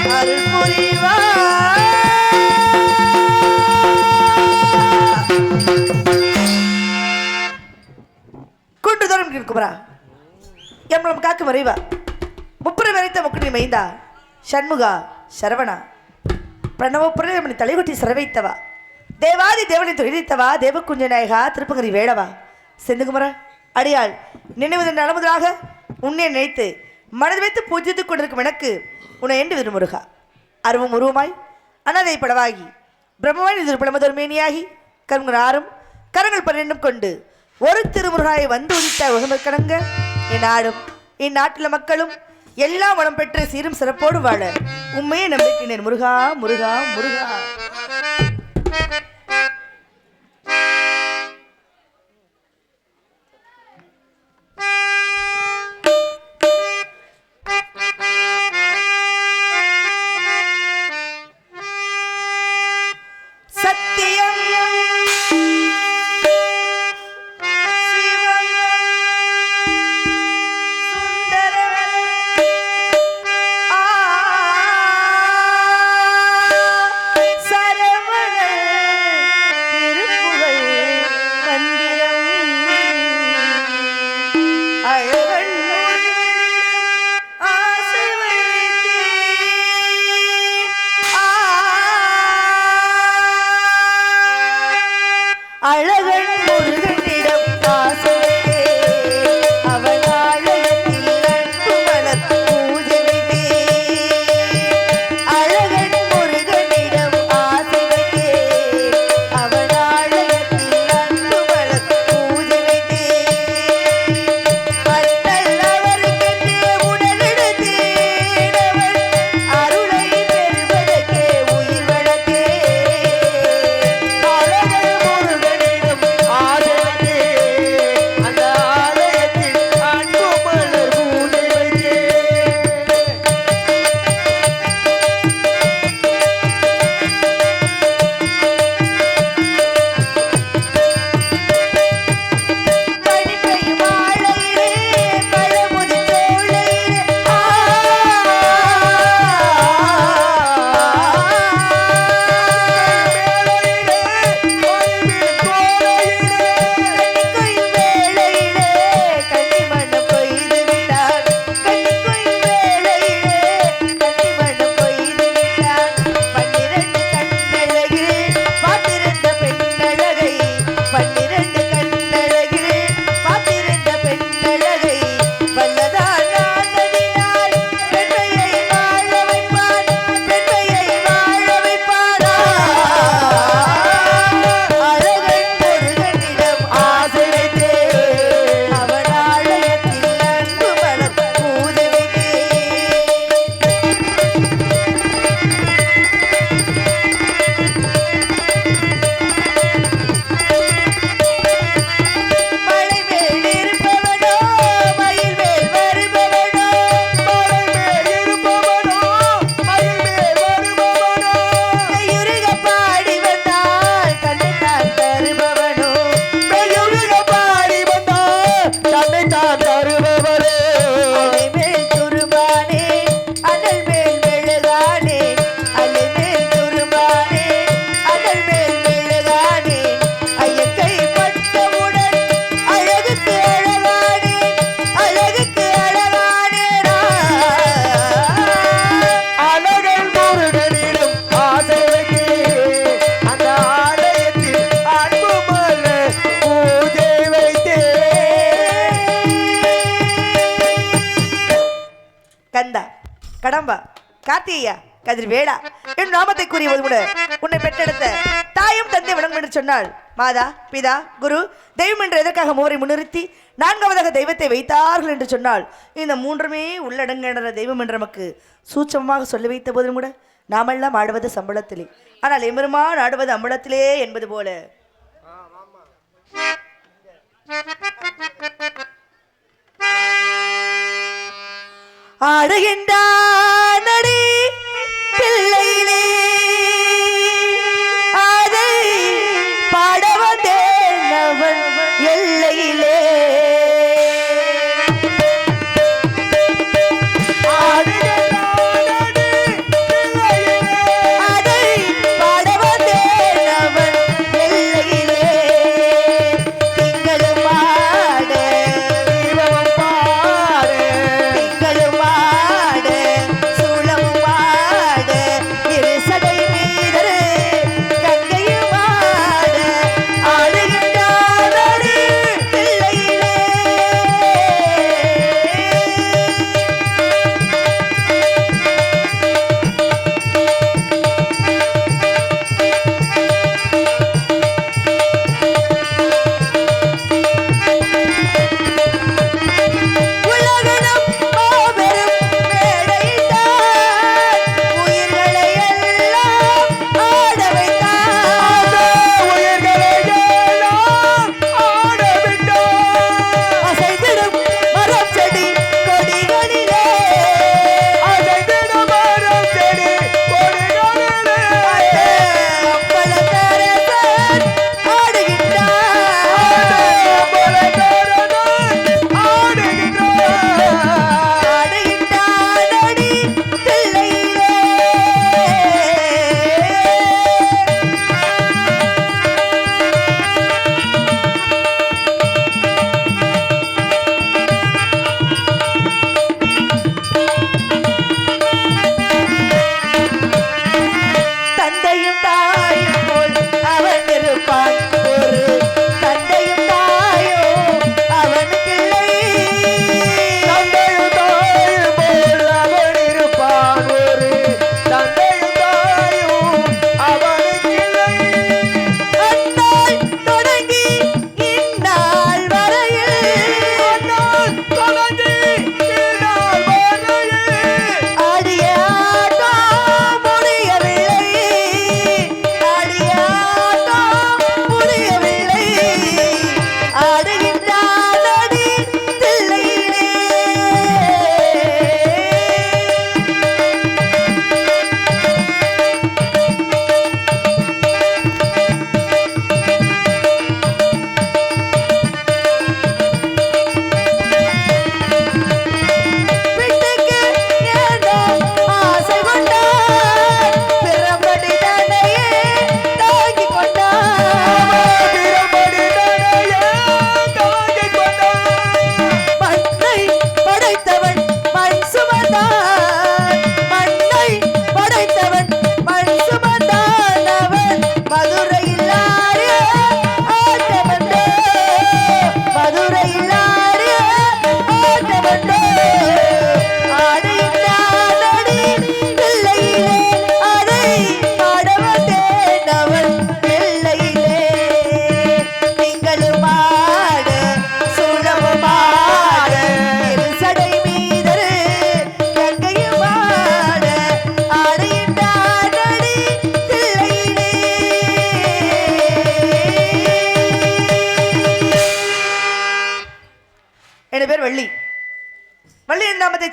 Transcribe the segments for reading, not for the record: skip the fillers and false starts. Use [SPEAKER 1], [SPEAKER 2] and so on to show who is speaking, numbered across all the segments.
[SPEAKER 1] அருள் புரிவாய். Emblem cock மறைவா முப்புற வரைத்த முக்குனி மைந்தா ஷண்முகா சரவணா பிரணவ புரணி தலைகுட்டி சிறவைத்தவா தேவாதி தேவனை தொழிலித்தவா தேவக்குஞ்ச நாயகா திருப்பங்கரி வேடவா செந்துகுமரா அடியாள் நினைவு நலமுதலாக உன்னை நினைத்து மனது வைத்து பூஜித்துக் கொண்டிருக்கும் எனக்கு உன்னை என்று விருமுருகா அருவம் உருவமாய் அனாதை படவாகி பிரம்மவாய் இது பிளமதொரு மேனியாகி கருங்கள் ஆறும் கரங்கள் 12 கொண்டு ஒரு திருமுருகாயை வந்து உதித்த உகமக்கணங்க என் நாடும் என் நாட்டில் மக்களும் எல்லா வளம் பெற்று சீரும் சிறப்போடு வாழ உண்மையை நம்பிக்கினேன் முருகா முருகா முருகா. கார்த்தியா கதிர்வேளா என் நாமத்தை கூறியது கூட உன்னை பெற்றெடுத்த தாயும் தந்தை விளங்கும் என்று சொன்னால் மாதா பிதா குரு தெய்வம் என்று எதற்காக மூவரை முன்னிறுத்தி நான்காவதாக தெய்வத்தை வைத்தார்கள் என்று சொன்னால் இந்த மூன்றுமே உள்ளடங்குகின்ற தெய்வம் என்று நமக்கு சூட்சமமாக சொல்லி வைத்த போதும் கூட நாமெல்லாம் ஆடுவது சம்பளத்திலே, ஆனால் எம்பெருமான் ஆடுவது அம்பலத்திலே என்பது போல ஆடுகின்றானடி பிள்ளையிலே அதை பாட வந்தேன் அவன் எல்லையிலே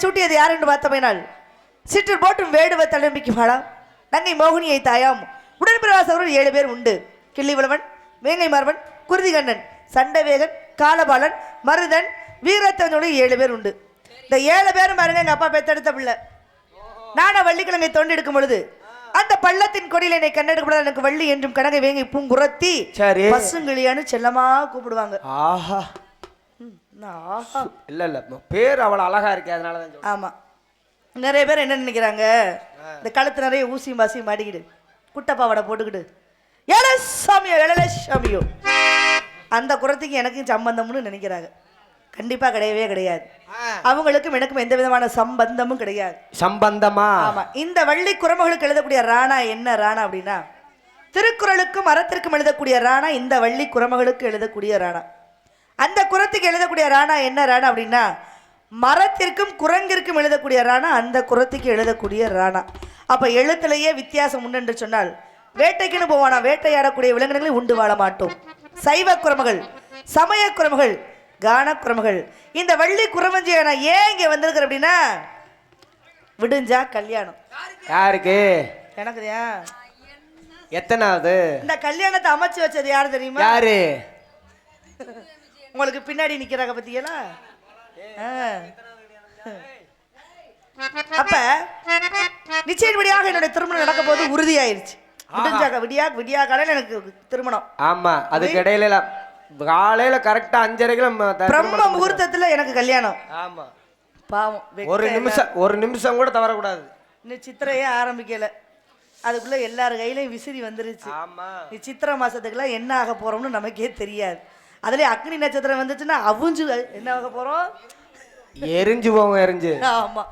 [SPEAKER 1] சூட்டியது யார் என்று பார்த்தமையினால் சிற்றர் போட்டும் வேடுவ தளம்பிக்கு மாளாம் நங்கை மோகினியை தாயாம் உடன்பிரவாசவர்கள் 7 பேர் உண்டு. கிள்ளிவளவன், வேங்கை மார்வன், குருதிகண்ணன், சண்டவேகன், காலபாலன், மருதன், வீரத்தவனோடு 7 பேர் உண்டு. இந்த 7 பேரும் பாருங்க எங்க அப்பா பெத்தெடுத்த பிள்ளை. நானா வள்ளிக்கிழங்கை தோண்டி எடுக்கும் பொழுது அந்த பள்ளத்தின் கொடியில் என்னை கண்ணெடுக்கப்படாத எனக்கு வள்ளி என்றும் கனகை வேங்கை பூங்குரத்தி பசுங்கிளியான்னு செல்லமா கூப்பிடுவாங்க.
[SPEAKER 2] ஆஹா இல்ல இல்ல பேர் அவ்வளவு அழகா இருக்கு, அதனாலதான்.
[SPEAKER 1] ஆமா, நிறைய பேர் என்ன நினைக்கிறாங்க, இந்த கழுத்து நிறைய ஊசியும் பாசியும் மாட்டிக்கிட்டு குட்டப்பாவடை போட்டுக்கிட்டு ஏழசாமியோ ஏழசாமியோ அந்த குரத்துக்கு எனக்கும் சம்பந்தம்னு நினைக்கிறாங்க. கண்டிப்பா கிடையவே கிடையாது. அவங்களுக்கும் எனக்கும் எந்த விதமான சம்பந்தமும் கிடையாது.
[SPEAKER 2] சம்பந்தமா?
[SPEAKER 1] ஆமா. இந்த வள்ளி குரமகளுக்கு எழுதக்கூடிய ராணா என்ன ராணா அப்படின்னா, திருக்குறளுக்கும் அறத்திற்கும் எழுதக்கூடிய ராணா இந்த வள்ளி குரமகளுக்கு எழுதக்கூடிய ராணா. அந்த குரத்துக்கு எழுதக்கூடிய ராணா என்ன ராணா அப்படின்னா, மரத்திற்கும் குரங்கிற்கும் எழுதக்கூடிய ராணா அந்த குரத்துக்கு எழுதக்கூடிய ராணா. அப்ப எழுத்துலேயே வித்தியாசம் உண்டு என்று சொன்னால், வேட்டைக்குன்னு போவானா, வேட்டையாடக்கூடிய விலங்கினங்களை உண்டு வாழ மாட்டோம். சைவ குரமகள், சமய குரமகள், கான குரமகள். இந்த வள்ளி குரமஞ்சியை நான் ஏன் இங்க வந்திருக்கிறேன் அப்படின்னா, விடுஞ்சா கல்யாணம்.
[SPEAKER 2] யாருக்கு?
[SPEAKER 1] எனக்கு
[SPEAKER 2] எத்தனாவது? இந்த
[SPEAKER 1] கல்யாணத்தை அமைச்சு வச்சது யாரு தெரியுமா? யாரு? உங்களுக்கு பின்னாடி நிக்கிறாங்க பத்தியலா. அப்ப நிச்சயப்படியாக என்னுடைய திருமணம் நடக்க போது உறுதியாயிருச்சு. விடியா காலையில எனக்கு திருமணம்.
[SPEAKER 2] ஆமா, அதுக்கு இடையில காலையில கரெக்டா 5:30
[SPEAKER 1] பிரம்ம முகூர்த்தத்துல எனக்கு கல்யாணம்.
[SPEAKER 2] ஆமா.
[SPEAKER 1] பாவம்,
[SPEAKER 2] ஒரு நிமிஷம் கூட தவறக்கூடாது.
[SPEAKER 1] இன்னும் சித்திரையே ஆரம்பிக்கல, அதுக்குள்ள எல்லார் கையிலையும் விசிறி வந்துருச்சு. நீ சித்திரை மாசத்துக்குலாம் என்ன ஆக போறோம்னு நமக்கே தெரியாது. அதுல அக்னி நட்சத்திரம் வந்துச்சுன்னா அவுஞ்சு என்ன ஆக போறோம்,
[SPEAKER 2] எரிஞ்சு போவோம், எரிஞ்சு.
[SPEAKER 1] ஆமா.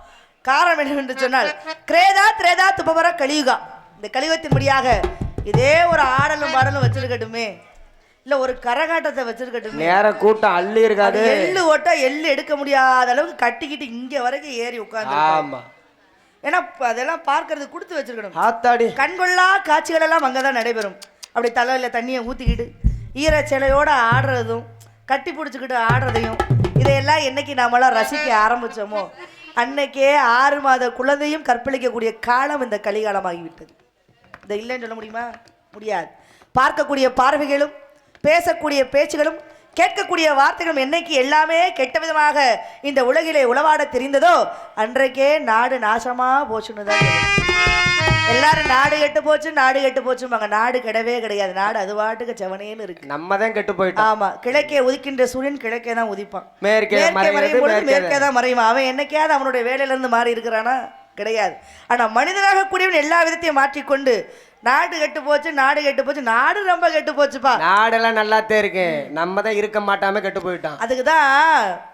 [SPEAKER 1] காரணம் என்னவென்று சொன்னால், கிரேதா திரேதா துபவர கலியுகா. இந்த கலியுகத்தின்படியாக இதே ஒரு ஆடலும் பாடலும் வச்சிருக்கட்டுமே, இல்ல ஒரு கரகாட்டத்தை வச்சிருக்கட்டுமே,
[SPEAKER 2] நேர கூட்டம் அள்ளி இருக்காது.
[SPEAKER 1] எள்ளு ஓட்ட எள்ளு எடுக்க முடியாத அளவுக்கு கட்டிக்கிட்டு இங்க வரைக்கும் ஏறி உட்கார்ந்து.
[SPEAKER 2] ஆமா.
[SPEAKER 1] ஏன்னா அதெல்லாம் பார்க்கறது கொடுத்து வச்சிருக்கணும்.
[SPEAKER 2] ஆத்தாடி,
[SPEAKER 1] கண்கொள்ளா காட்சிகள் எல்லாம் அங்கதான் நடைபெறும். அப்படி தலையில தண்ணியை ஊத்திக்கிட்டு ஈரச்சேலையோட ஆடுறதும் கட்டி பிடிச்சிக்கிட்டு ஆடுறதையும் இதையெல்லாம் என்னைக்கு நாமெல்லாம் ரசிக்க ஆரம்பிச்சோமோ அன்னைக்கே 6 மாத குழந்தையும் கற்பழிக்கக்கூடிய காலம் இந்த கலிகாலமாகிவிட்டது. இதை இல்லைன்னு சொல்ல முடியுமா? முடியாது. பார்க்கக்கூடிய பார்வைகளும் பேசக்கூடிய பேச்சுகளும் கேட்கக்கூடிய வார்த்தைகளும் என்னைக்கு எல்லாமே கெட்ட விதமாக இந்த உலகிலே உளவாட தெரிந்ததோ அன்றைக்கே நாடு நாசமா போச்சுன்னு தான். எல்லாரும் நாடு கெட்டு போச்சு, நாடு கெட்டு போச்சுமாங்க. நாடு கெடவே கிடையாது. நாடு அது பாட்டுக்கு செவனேன்னு இருக்கு.
[SPEAKER 2] நம்ம தான் கெட்டு போயிட்டோம்.
[SPEAKER 1] ஆமா. கிழக்கே உதிக்கின்ற சூரியன் கிழக்கே தான் உதிப்பான்,
[SPEAKER 2] மேற்கே
[SPEAKER 1] மேற்கே தான் மறைவான். அவன் என்னைக்காவது அவனுடைய வேலையில இருந்து மாறி இருக்கிறானா? கிடையாது. ஆனா மனிதனாக கூடியவன் எல்லா விதத்தையும் மாற்றிக்கொண்டு நாடு கெட்டு போச்சு, நாடு கெட்டு போச்சு, நாடு ரொம்ப கெட்டு போச்சுப்பா.
[SPEAKER 2] நாடெல்லாம் நல்லாத்தே இருக்கு, நம்ம தான் இருக்க மாட்டாம கெட்டு போயிட்டோம்.
[SPEAKER 1] அதுக்குதான்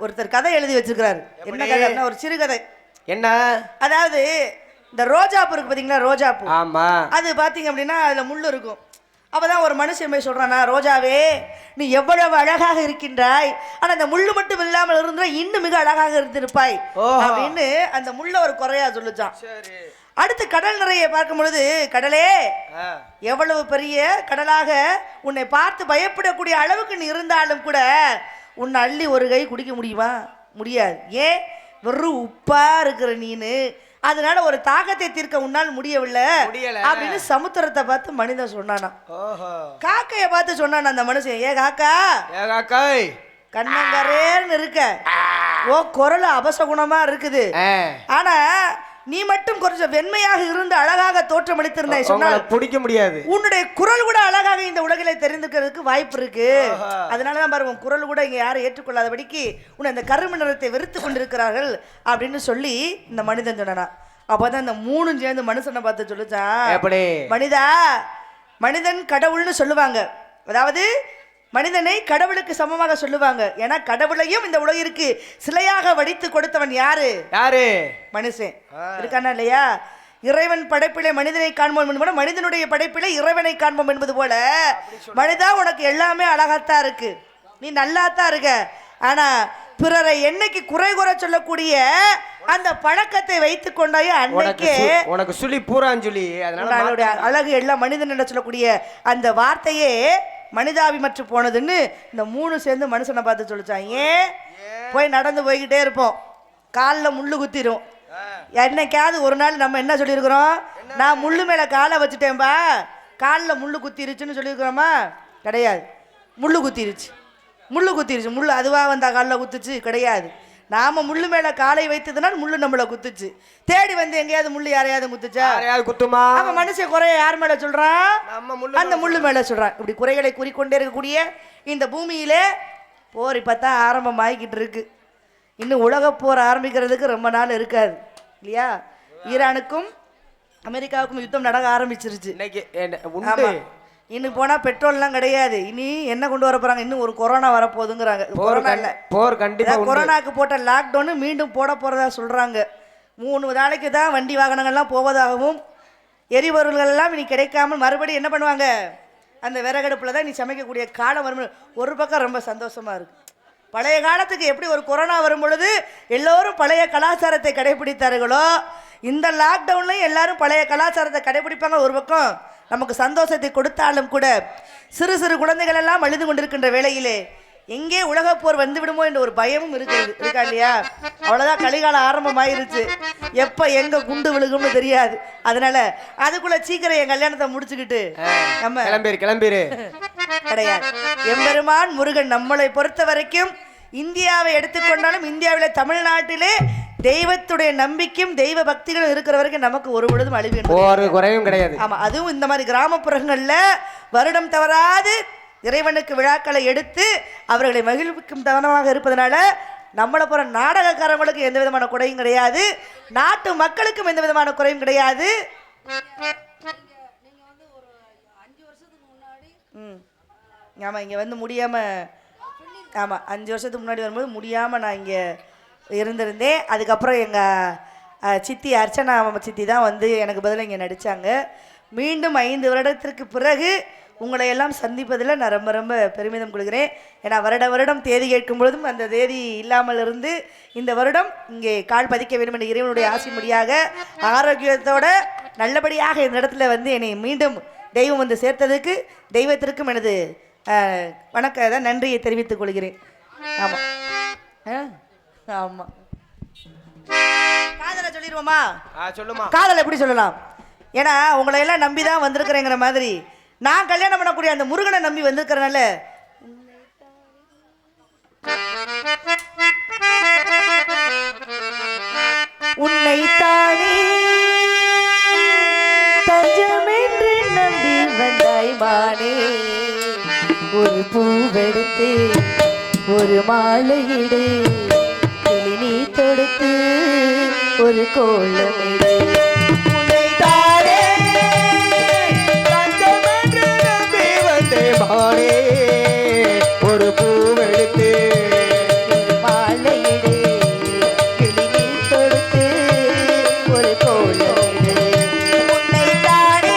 [SPEAKER 1] ஒருத்தர் கதை எழுதி வச்சிருக்கிறாரு. என்ன கதைன்னா, ஒரு சிறுகதை.
[SPEAKER 2] என்ன? அதாவது
[SPEAKER 1] இந்த ரோஜாப்பூ இருக்கு பாத்தீங்களா, ரோஜாப்பூ.
[SPEAKER 2] ஆமா.
[SPEAKER 1] அது பாத்தீங்க அப்படின்னா அதுல முள்ளு இருக்கும். அப்பதான் ஒரு மனுஷன் போய் சொல்றானா, ரோஜாவே நீ எவ்வளவு அழகாக இருக்கின்றாய், ஆனா அந்த முள்ளு மட்டும் இல்லாமல் இருந்தா இன்னும் மிக அழகாக இருந்திருப்பாய் அப்படின்னு அந்த முள்ள ஒரு குறையா சொல்லுச்சான். அடுத்து கடல் நிறைய பார்க்கும் பொழுது, கடலே எவ்வளவு பெரிய கடலாக உன்னை பார்த்து பயப்படக்கூடிய அளவுக்கு நீ இருந்தாலும் கூட உன்னை அள்ளி ஒரு கை குடிக்க முடியுமா? முடியாது. ஏன்? வெறும் உப்பா இருக்கிற நீனு, அதனால ஒரு தாகத்தை தீர்க்க உன்னால் முடியவில்லை அப்படின்னு சமுத்திரத்தை பார்த்து மனிதன் சொன்னானா. காக்கைய பார்த்து சொன்னானா அந்த மனுஷன், ஏ காக்கா, கண்ணங்கரேன்னு இருக்க, ஓ குரல் அபசகுணமா இருக்குது, ஆனா நீ மட்டும் கொஞ்சம் வெண்மையாக இருந்து அழகாக தோற்றமளித்திருந்தாய் சொன்னால்
[SPEAKER 2] பிடிக்க முடியாது.
[SPEAKER 1] உன்னுடைய குரல் கூட அழகாக இந்த உலகிலே தெரிந்துக்கிறதுக்கு வாய்ப்பு இருக்கு. அதனாலதான் பாருங்க, உன் குரல் கூட இங்க யாரும் ஏற்றுக்கொள்ளாதபடிக்கு உன்னை அந்த கரும நிறத்தை வெறுத்து கொண்டிருக்கிறார்கள் அப்படின்னு சொல்லி இந்த மனிதன் சொன்னானா. அப்பதான் இந்த 3 சேர்ந்து மனுஷனை பார்த்து சொல்லுச்சான், மனிதா, மனிதன் கடவுள்னு சொல்லுவாங்க, அதாவது மனிதனை கடவுளுக்கு சமமாக சொல்லுவாங்க. ஏன்னா கடவுளையும் இந்த உலகிற்கு சிலையாக வடித்து கொடுத்தவன் யாரு? மனுஷன் இருக்கானா இல்லையா? இறைவன் படைப்பிலே மனிதனை காண்போம் என்பது, மனிதனுடைய படைப்பிலே இறைவனை காண்போம் என்பது போல, மனிதா உனக்கு எல்லாமே அழகாத்தான் இருக்கு, நீ நல்லாத்தான் இருக்க, ஆனா பிறரை என்னைக்கு குறை கூற சொல்லக்கூடிய அந்த பழக்கத்தை வைத்துக் கொண்டாயே அன்னைக்கே
[SPEAKER 2] உனக்கு சுழி பூராஞ்சுழி. அதனால
[SPEAKER 1] அழகு எல்லாம் மனிதன் என்ன சொல்லக்கூடிய அந்த வார்த்தையே மனிதாபிமற்று போனதுன்னு இந்த 3 சேர்ந்து மனுஷனை பார்த்து சொல்லிச்சான். ஏன்? போய் நடந்து போய்கிட்டே இருப்போம், காலில் முள்ளு குத்திரும். என்னைக்காவது ஒரு நாள் நம்ம என்ன சொல்லியிருக்கிறோம்? நான் முள்ளு மேலே காலை வச்சுட்டேன்பா, காலில் முள்ளு குத்திருச்சுன்னு சொல்லியிருக்கிறோமா? கிடையாது. முள்ளு குத்திருச்சு, முள்ளு குத்திருச்சு. முள்ளு அதுவாக வந்தா காலில் குத்துச்சு? கிடையாது. நாம முள்ளு மேல காலை வைத்ததுனால் முள்ளு நம்மள குத்துச்சு. தேடி வந்து எங்கேயாவது முள்ளு யாரையாவது குத்துச்சா?
[SPEAKER 2] குத்துமா?
[SPEAKER 1] நம்ம மனுஷன் குறைய யார் மேல சொல்றான்? அந்த முள்ளு மேல சொல்றான். இப்படி குறைகளை கூறிக்கொண்டே இருக்கக்கூடிய இந்த பூமியிலே போர் இப்பதான் ஆரம்பம் ஆகிக்கிட்டு இருக்கு. இன்னும் உலக போர் ஆரம்பிக்கிறதுக்கு ரொம்ப நாள் இருக்காது இல்லையா? ஈரானுக்கும் அமெரிக்காவுக்கும் யுத்தம் நடக்க ஆரம்பிச்சிருச்சு. இன்னும் போனால் பெட்ரோல்லாம் கிடையாது. இனி என்ன கொண்டு வர போகிறாங்க, இன்னும் ஒரு கொரோனா வரப்போகுதுங்கிறாங்க. கொரோனா இல்லை,
[SPEAKER 2] போர் கண்டிப்பாக.
[SPEAKER 1] கொரோனாக்கு போட்ட லாக்டவுனு மீண்டும் போட போகிறதா சொல்கிறாங்க. 3 நாளைக்கு தான் வண்டி வாகனங்கள்லாம் போவதாகவும், எரிபொருள்கள் எல்லாம் இனி கிடைக்காமல் மறுபடியும் என்ன பண்ணுவாங்க, அந்த விறகடுப்பில் தான் நீ சமைக்கக்கூடிய காலம் வரும். ஒரு பக்கம் ரொம்ப சந்தோஷமாக இருக்குது. பழைய காலத்துக்கு எப்படி ஒரு கொரோனா வரும் பொழுது எல்லோரும் பழைய கலாச்சாரத்தை கடைபிடித்தார்களோ, இந்த லாக்டவுன்லையும் எல்லாரும் பழைய கலாச்சாரத்தை கடைபிடிப்பாங்க. ஒரு பக்கம் நமக்கு சந்தோஷத்தை கொடுத்தாலும் கூட சிறு சிறு குழந்தைகள் எல்லாம் அழுது கொண்டிருக்கின்ற வேளையிலே எங்கே உலகப்போர் வந்து விடுமோ என்ற ஒரு பயமும் இருக்கா இல்லையா? அவ்வளோதான், கலிகாலம் ஆரம்பமாயிருச்சு. எப்போ எங்கே குண்டு விழுகும்னு தெரியாது. அதனால அதுக்குள்ள சீக்கிரம் என் கல்யாணத்தை முடிச்சுக்கிட்டு நம்ம
[SPEAKER 2] கிளம்பிரு
[SPEAKER 1] கிடையாது. எம்பெருமான் முருகன் நம்மளை பொறுத்த வரைக்கும் இந்தியாவை எடுத்துக்கொண்டாலும் இந்தியாவிலே தமிழ்நாட்டிலே தெய்வத்துடைய நம்பிக்கையும் தெய்வ பக்திகளும் இருக்கிற வரைக்கும் நமக்கு ஒரு பொழுதும் அழிவு
[SPEAKER 2] ஒரு குறையும் கிடையாது.
[SPEAKER 1] ஆமா, அதுவும் இந்த மாதிரி கிராமப்புறங்கள்ல வருடம் தவறாது இறைவனுக்கு விழாக்களை எடுத்து அவர்களை மகிழ்விக்கும் தவனமாக இருப்பதனால நம்மளை போற நாடகக்காரங்களுக்கு எந்த விதமான குறையும் கிடையாது, நாட்டு மக்களுக்கும் எந்த விதமான குறையும் கிடையாது. ஆமா, இங்க வந்து முடியாம, ஆமா 5 வருஷத்துக்கு முன்னாடி வரும்போது முடியாம நான் இங்க இருந்திருந்தேன். அதுக்கப்புறம் எங்கள் சித்தி அர்ச்சனா சித்தி தான் வந்து எனக்கு பதிலாக இங்கே நடித்தாங்க. மீண்டும் 5 வருடத்திற்கு பிறகு உங்களை எல்லாம் சந்திப்பதில் நான் ரொம்ப ரொம்ப பெருமிதம் கொள்கிறேன். ஏன்னா வருடம் தேதி கேட்கும் பொழுதும் அந்த தேதி இல்லாமல் இருந்து இந்த வருடம் இங்கே கால் பதிக்க வேண்டும் என்ற இறைவனுடைய ஆசைப்படியாக ஆரோக்கியத்தோட நல்லபடியாக இந்த இடத்துல வந்து என்னை மீண்டும் தெய்வம் வந்து சேர்த்ததுக்கு தெய்வத்திற்கும் எனது வணக்க நன்றியை தெரிவித்துக் கொள்கிறேன். ஆமாம் ஆமாம், காதலை சொல்லிடுவோமா?
[SPEAKER 2] சொல்லுமா.
[SPEAKER 1] காதல் எப்படி சொல்லலாம்? ஏன்னா உங்களை எல்லாம் நம்பி தான் வந்திருக்கிறேங்கிற மாதிரி நான் கல்யாணம் பண்ணக்கூடிய அந்த முருகனை நம்பி வந்திருக்கிறனால உன்னைத்தானே தஞ்சமென்று நம்பி வந்தாய் மானே, ஒரு பூவெடுத்து ஒரு மாலையிடு, நீ தொடுத்து ஒரு கோலமிடு, உன்னைத்தானே
[SPEAKER 2] தஞ்சமென்று நம்பி வந்தேன் மானே, ஒரு பூவெடுத்து
[SPEAKER 1] மாலையிடு, நீ தொடுத்து ஒரு கோலமிடு, உன்னைத்தானே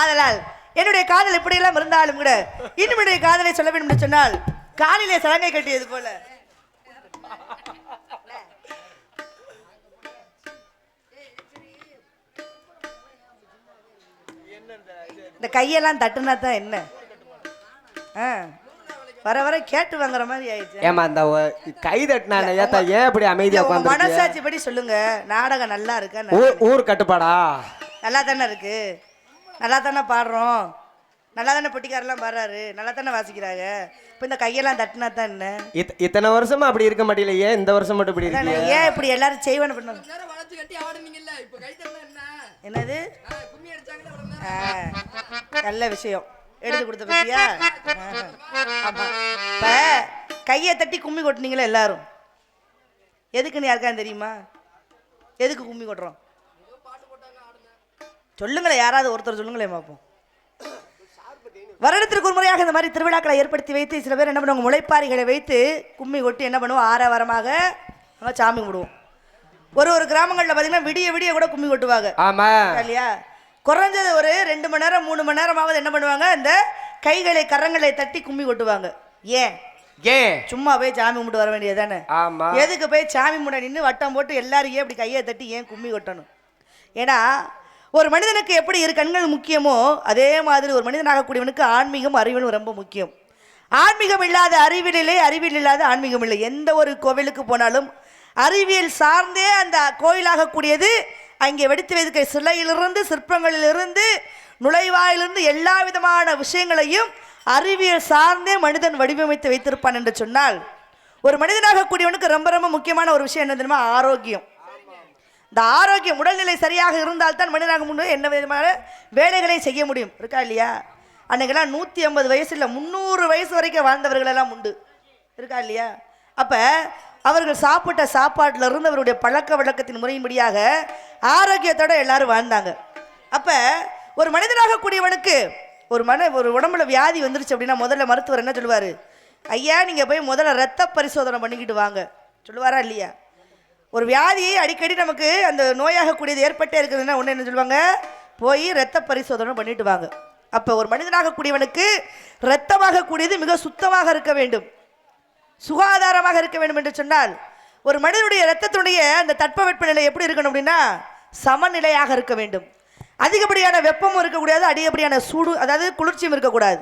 [SPEAKER 1] ஆதலால் என்னுடைய காதல் இப்படியெல்லாம் இருந்தாலும் கூட இன்னும் என்னுடைய காதலை சொல்ல வேண்டும் என்று சொன்னால் காலிலே சலங்கை கட்டியது போல இந்த கையெல்லாம் தட்டுனா தான் என்ன வர வர கேட்டு வாங்குற மாதிரி ஆயிடுச்சு.
[SPEAKER 2] ஏமா அந்த கை தட்டினா ஏத்தா ஏன் இப்படி அமைதியா உட்கார்ந்து
[SPEAKER 1] மனசாட்சி படி சொல்லுங்க. நாடகம் நல்லா இருக்கா?
[SPEAKER 2] ஊர் கட்டுப்பாடா?
[SPEAKER 1] நல்லா தானே இருக்கு, நல்லா தானே பாடுறோம், நல்லா தானே பொட்டிக்காரெல்லாம் பாடுறாரு, நல்லா தானே வாசிக்கிறாங்க. இப்போ இந்த கையெல்லாம் தட்டினா தான் என்ன?
[SPEAKER 2] இத்தனை வருஷமா அப்படி இருக்க மாட்டேல, ஏன் இந்த வருஷம் மட்டும் இப்படி இருக்கு?
[SPEAKER 1] ஏன் இப்படி எல்லாரும் செய்வானு பண்ண? என்னது நல்ல விஷயம் எடுத்து கொடுத்த பத்தியா? ஆமா. இப்ப கையை தட்டி கும்மி கொட்டினீங்களா எல்லாரும்? எதுக்குன்னு யாருக்கான்னு தெரியுமா? எதுக்கு கும்மி கொட்டுறோம் சொல்லுங்களேன், யாராவது ஒருத்தர் சொல்லுங்களேன் பார்ப்போம். வருடத்திற்கு ஒரு முறையாக இந்த மாதிரி திருவிழாக்களை ஏற்படுத்தி வைத்து சில பேர் என்ன பண்ணுவாங்க, முளைப்பாரிகளை வைத்து கும்மி கொட்டி என்ன பண்ணுவோம், ஆரவாரமாக சாமி கும்பிடுவோம். ஒரு கிராமங்களில் பார்த்தீங்கன்னா விடிய விடிய கூட கும்மி கொட்டுவாங்க.
[SPEAKER 2] ஆமா
[SPEAKER 1] இல்லையா? குறைஞ்சது ஒரு 2 மணி நேரம் 3 மணி நேரமாவது என்ன பண்ணுவாங்க, இந்த கைகளை கரங்களை தட்டி கும்மி கொட்டுவாங்க. ஏன் சும்மா போய் சாமி கும்பிட்டு வர வேண்டியது தானே?
[SPEAKER 2] ஆமா.
[SPEAKER 1] எதுக்கு போய் சாமி முன்னாடி நின்று வட்டம் போட்டு எல்லாரும் ஏன் இப்படி கையை தட்டி ஏன் கும்மி கொட்டணும்? ஏன்னா ஒரு மனிதனுக்கு எப்படி இரு கண்கள் முக்கியமோ அதே மாதிரி ஒரு மனிதனாகக்கூடியவனுக்கு ஆன்மீகம் அறிவியலும் ரொம்ப முக்கியம். ஆன்மீகம் இல்லாத அறிவியல் இல்லை, அறிவியல் இல்லாத ஆன்மீகம் இல்லை. எந்த ஒரு கோவிலுக்கு போனாலும் அறிவியல் சார்ந்தே அந்த கோயிலாகக்கூடியது அங்கே வெடித்து வைக்க சிலையிலிருந்து சிற்பங்களிலிருந்து நுழைவாயிலிருந்து எல்லா விதமான விஷயங்களையும் அறிவியல் சார்ந்தே மனிதன் வடிவமைத்து வைத்திருப்பான் என்று சொன்னால் ஒரு மனிதனாகக்கூடியவனுக்கு ரொம்ப ரொம்ப முக்கியமான ஒரு விஷயம் என்ன தெரியுமா? ஆரோக்கியம். இந்த ஆரோக்கியம் உடல்நிலை சரியாக இருந்தால்தான் மனிதனாக முன்னே என்ன விதமான வேலைகளை செய்ய முடியும். இருக்கா இல்லையா? அன்னைக்கெல்லாம் 150 வயசு இல்லை 300 வயசு வரைக்கும் வாழ்ந்தவர்களெல்லாம் உண்டு. இருக்கா இல்லையா? அப்போ அவர்கள் சாப்பிட்ட சாப்பாட்டில் இருந்து அவருடைய பழக்க வழக்கத்தின் முறையின்படியாக ஆரோக்கியத்தோடு எல்லாரும் வாழ்ந்தாங்க. அப்போ ஒரு மனிதனாக கூடியவனுக்கு ஒரு உடம்புல வியாதி வந்துருச்சு அப்படின்னா முதல்ல மருத்துவர் என்ன சொல்லுவார்? ஐயா நீங்கள் போய் முதல்ல ரத்த பரிசோதனை பண்ணிக்கிட்டு வாங்க சொல்லுவாரா இல்லையா? ஒரு வியாதியை அடிக்கடி நமக்கு அந்த நோயாகக்கூடியது ஏற்பட்டே இருக்குதுன்னா ஒன்று என்ன சொல்லுவாங்க, போய் ரத்த பரிசோதனை பண்ணிட்டு வாங்க. அப்போ ஒரு மனிதனாக கூடியவனுக்கு இரத்தமாக கூடியது மிக சுத்தமாக இருக்க வேண்டும், சுகாதாரமாக இருக்க வேண்டும் என்று சொன்னால் ஒரு மனிதனுடைய இரத்தத்துடைய அந்த தட்பவெப்ப நிலை எப்படி இருக்கணும் அப்படின்னா சமநிலையாக இருக்க வேண்டும். அதிகப்படியான வெப்பமும் இருக்கக்கூடாது, அதிகப்படியான சூடு அதாவது குளிர்ச்சியும் இருக்கக்கூடாது.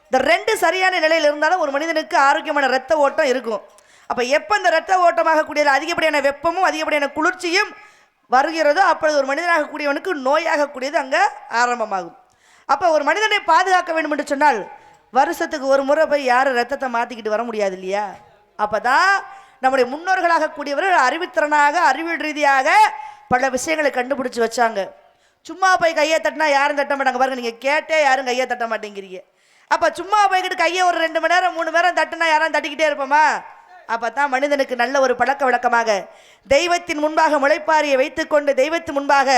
[SPEAKER 1] இந்த 2 சரியான நிலையில் இருந்தாலும் ஒரு மனிதனுக்கு ஆரோக்கியமான இரத்த ஓட்டம் இருக்கும். அப்போ எப்போ இந்த இரத்த ஓட்டமாக கூடியது அதிகப்படியான வெப்பமும் அதிகப்படியான குளிர்ச்சியும் வருகிறதோ அப்பொழுது ஒரு மனிதனாக கூடியவனுக்கு நோயாக கூடியது அங்கே ஆரம்பமாகும். அப்போ ஒரு மனிதனை பாதுகாக்க வேண்டும் என்று சொன்னால் வருஷத்துக்கு ஒரு முறை போய் யாரும் ரத்தத்தை மாற்றிக்கிட்டு வர முடியாது இல்லையா? அப்போ தான் நம்முடைய முன்னோர்களாக கூடியவர்கள் அறிவுத்திறனாக அறிவியல் ரீதியாக பல விஷயங்களை கண்டுபிடிச்சி வச்சாங்க. சும்மா போய் கையை தட்டினா யாரும் தட்ட மாட்டாங்க. பாருங்க, நீங்கள் கேட்டே யாரும் கையை தட்ட மாட்டேங்கிறீங்க. அப்போ சும்மா போய்கிட்டு கையை ஒரு 2 மணி நேரம் 3 மணி நேரம் தட்டினா யாரும் தட்டிக்கிட்டே இருப்போமா? அப்போ தான் மனிதனுக்கு நல்ல ஒரு பழக்க வழக்கமாக தெய்வத்தின் முன்பாக முளைப்பாரியை வைத்துக்கொண்டு தெய்வத்தின் முன்பாக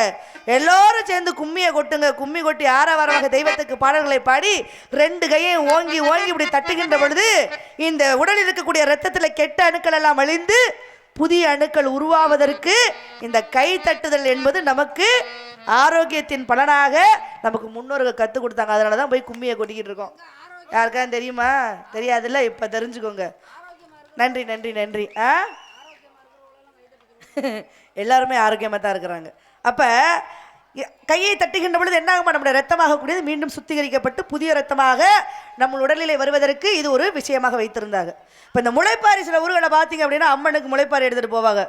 [SPEAKER 1] எல்லோரும் சேர்ந்து கும்மியை கொட்டுங்க, கும்மி கொட்டி ஆரவாரமாக தெய்வத்துக்கு பாடல்களை பாடி 2 கையையும் ஓங்கி ஓங்கி இப்படி தட்டுகின்ற பொழுது இந்த உடலில் இருக்கக்கூடிய இரத்தத்தில் கெட்ட அணுக்கள் எல்லாம் அழிந்து புதிய அணுக்கள் உருவாவதற்கு இந்த கை தட்டுதல் என்பது நமக்கு ஆரோக்கியத்தின் பலனாக நமக்கு முன்னோர்கள் கற்றுக் கொடுத்தாங்க. அதனால தான் போய் கும்மியை கொட்டிக்கிட்டு இருக்கோம். யாருக்காவது தெரியுமா? தெரியாதுல்ல, இப்போ தெரிஞ்சுக்கோங்க. நன்றி நன்றி நன்றி. எல்லாருமே ஆரோக்கியமாக தான் இருக்கிறாங்க. அப்போ கையை தட்டுகின்ற பொழுது என்ன ஆகுமா, நம்முடைய ரத்தமாக கூடியது மீண்டும் சுத்திகரிக்கப்பட்டு புதிய ரத்தமாக நம்ம உடல்நிலை வருவதற்கு இது ஒரு விஷயமாக வைத்திருந்தாங்க. இப்போ இந்த முளைப்பாரி சில ஊர்களை பார்த்தீங்க அப்படின்னா அம்மனுக்கு முளைப்பாரி எடுத்துகிட்டு போவாங்க.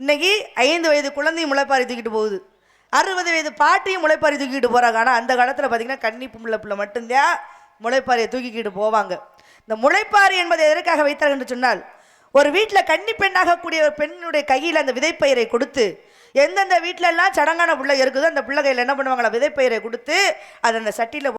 [SPEAKER 1] இன்னைக்கு 5 வயது குழந்தையும் முளைப்பாரி தூக்கிட்டு போகுது, 60 வயது பாட்டியும் முளைப்பாரி தூக்கிட்டு போகிறாங்க. ஆனால் அந்த காலத்தில் பார்த்தீங்கன்னா கன்னி பிள்ளை மட்டும்தான் முளைப்பாரியை தூக்கிக்கிட்டு போவாங்க. இந்த முளைப்பாரி என்பதை எதற்காக வைத்தார்கள் என்று சொன்னால் ஒரு வீட்டில் கன்னி பெண்ணாக கூடிய ஒரு பெண்ணுடைய கையில் அந்த விதைப்பயிரை கொடுத்து எந்தெந்த வீட்டிலெல்லாம் சடங்கான பிள்ளை இருக்குதோ அந்த பிள்ளை கையில் என்ன பண்ணுவாங்களா விதைப்பயிரை கொடுத்து அதை அந்த சட்டியில்